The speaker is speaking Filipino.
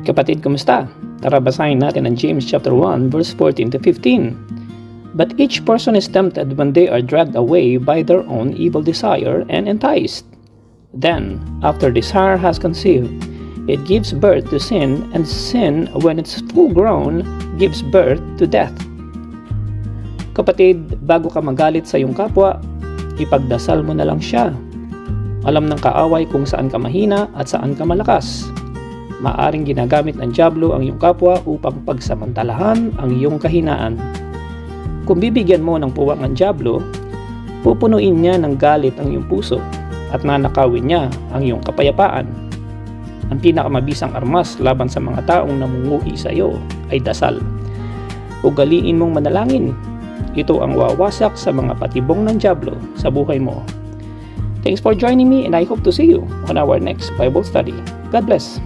Kapatid, kumusta? Tara basahin natin ang James chapter 1 verse 14 to 15. But each person is tempted when they are dragged away by their own evil desire and enticed. Then, after desire has conceived, it gives birth to sin, and sin, when it's full grown, gives birth to death. Kapatid, bago ka magalit sa iyong kapwa, ipagdasal mo na lang siya. Alam ng kaaway kung saan ka mahina at saan ka malakas. Maaring ginagamit ng dyablo ang iyong kapwa upang pagsamantalahan ang iyong kahinaan. Kung bibigyan mo ng puwang ang dyablo, pupunuin niya ng galit ang iyong puso at nanakawin niya ang iyong kapayapaan. Ang pinakamabisang armas laban sa mga taong namunguhi sa iyo ay dasal. Ugaliin mong manalangin. Ito ang wawasak sa mga patibong ng dyablo sa buhay mo. Thanks for joining me, and I hope to see you on our next Bible study. God bless.